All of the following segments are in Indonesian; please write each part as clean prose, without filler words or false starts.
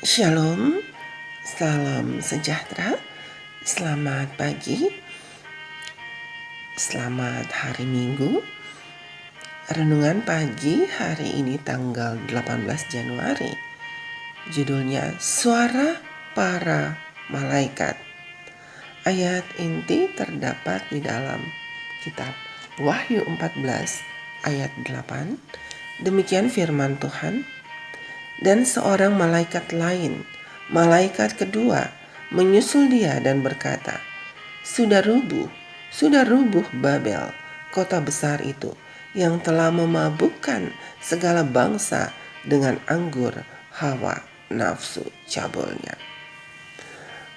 Shalom, salam sejahtera, selamat pagi, selamat hari Minggu. Renungan pagi hari ini tanggal 18 Januari. Judulnya Suara Para Malaikat. Ayat inti terdapat di dalam kitab Wahyu 14 ayat 8. Demikian firman Tuhan. Dan seorang malaikat lain, malaikat kedua, menyusul dia dan berkata, sudah rubuh Babel, kota besar itu, yang telah memabukkan segala bangsa dengan anggur hawa nafsu cabulnya.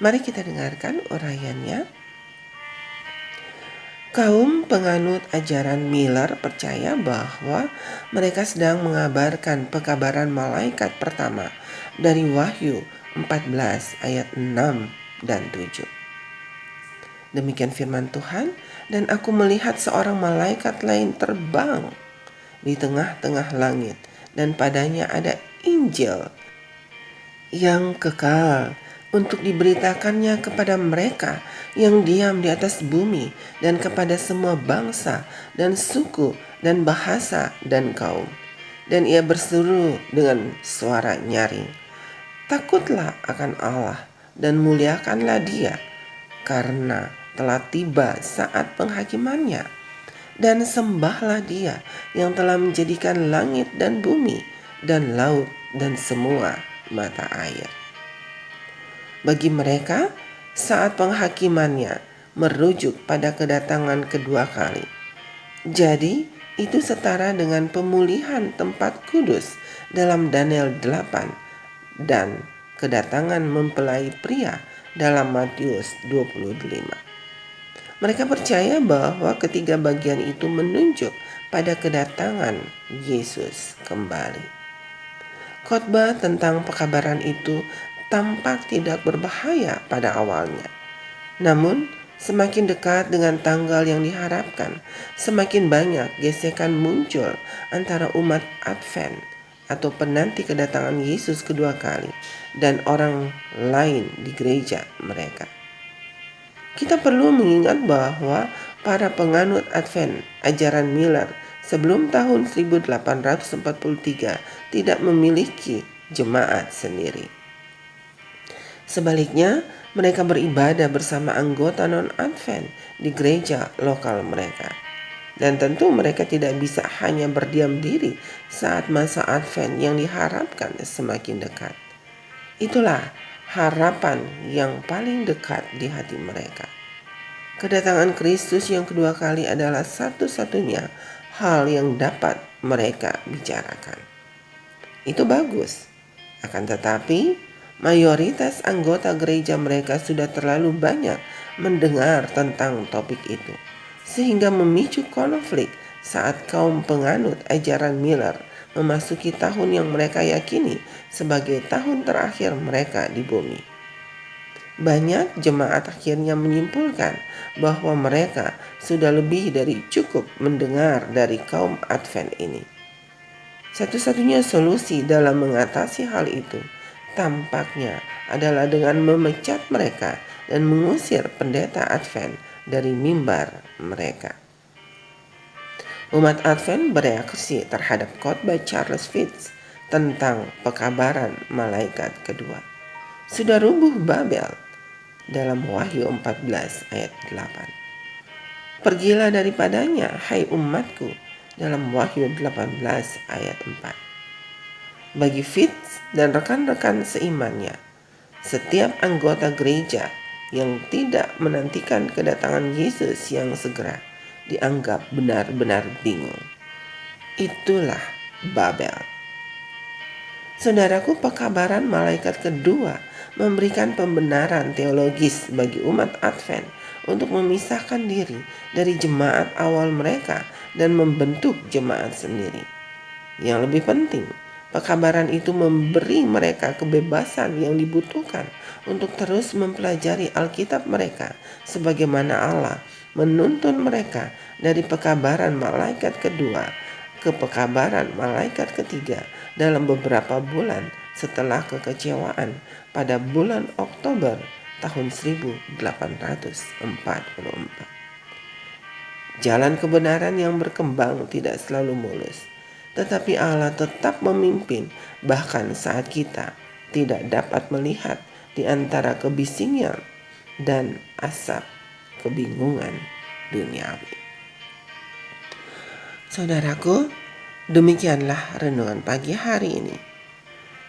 Mari kita dengarkan uraiannya. Kaum penganut ajaran Miller percaya bahwa mereka sedang mengabarkan pekabaran malaikat pertama dari Wahyu 14 ayat 6 dan 7. Demikian firman Tuhan, dan aku melihat seorang malaikat lain terbang di tengah-tengah langit, dan padanya ada Injil yang kekal untuk diberitakannya kepada mereka yang diam di atas bumi dan kepada semua bangsa dan suku dan bahasa dan kaum. Dan ia berseru dengan suara nyaring, takutlah akan Allah dan muliakanlah Dia, karena telah tiba saat penghakimannya. Dan sembahlah Dia yang telah menjadikan langit dan bumi dan laut dan semua mata air. Bagi mereka, saat penghakimannya merujuk pada kedatangan kedua kali. Jadi, itu setara dengan pemulihan tempat kudus dalam Daniel 8 dan kedatangan mempelai pria dalam Matius 25. Mereka percaya bahwa ketiga bagian itu menunjuk pada kedatangan Yesus kembali. Khotbah tentang pekabaran itu tampak tidak berbahaya pada awalnya. Namun, semakin dekat dengan tanggal yang diharapkan, semakin banyak gesekan muncul antara umat Advent atau penanti kedatangan Yesus kedua kali dan orang lain di gereja mereka. Kita perlu mengingat bahwa para penganut Advent ajaran Miller sebelum tahun 1843 tidak memiliki jemaat sendiri. Sebaliknya, mereka beribadah bersama anggota non-Advent di gereja lokal mereka. Dan tentu mereka tidak bisa hanya berdiam diri saat masa Advent yang diharapkan semakin dekat. Itulah harapan yang paling dekat di hati mereka. Kedatangan Kristus yang kedua kali adalah satu-satunya hal yang dapat mereka bicarakan. Itu bagus. Akan tetapi, mayoritas anggota gereja mereka sudah terlalu banyak mendengar tentang topik itu, sehingga memicu konflik saat kaum penganut ajaran Miller memasuki tahun yang mereka yakini sebagai tahun terakhir mereka di bumi. Banyak jemaat akhirnya menyimpulkan bahwa mereka sudah lebih dari cukup mendengar dari kaum Advent ini. Satu-satunya solusi dalam mengatasi hal itu tampaknya adalah dengan memecat mereka dan mengusir pendeta Advent dari mimbar mereka. Umat Advent bereaksi terhadap khotbah Charles Fitz tentang pekabaran malaikat kedua. Sudah rubuh Babel dalam Wahyu 14 ayat 8. Pergilah daripadanya, hai umatku, dalam Wahyu 18 ayat 4. Bagi Fitz dan rekan-rekan seimannya, setiap anggota gereja yang tidak menantikan kedatangan Yesus yang segera dianggap benar-benar bingung. Itulah Babel. Saudaraku, pekabaran malaikat kedua memberikan pembenaran teologis bagi umat Advent untuk memisahkan diri dari jemaat awal mereka dan membentuk jemaat sendiri. Yang lebih penting, pekabaran itu memberi mereka kebebasan yang dibutuhkan untuk terus mempelajari Alkitab mereka, sebagaimana Allah menuntun mereka dari pekabaran malaikat kedua ke pekabaran malaikat ketiga dalam beberapa bulan setelah kekecewaan pada bulan Oktober tahun 1844. Jalan kebenaran yang berkembang tidak selalu mulus, tetapi Allah tetap memimpin bahkan saat kita tidak dapat melihat di antara kebisingan dan asap kebingungan duniawi. Saudaraku, demikianlah renungan pagi hari ini.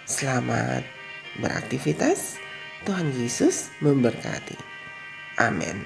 Selamat beraktivitas. Tuhan Yesus memberkati. Amin.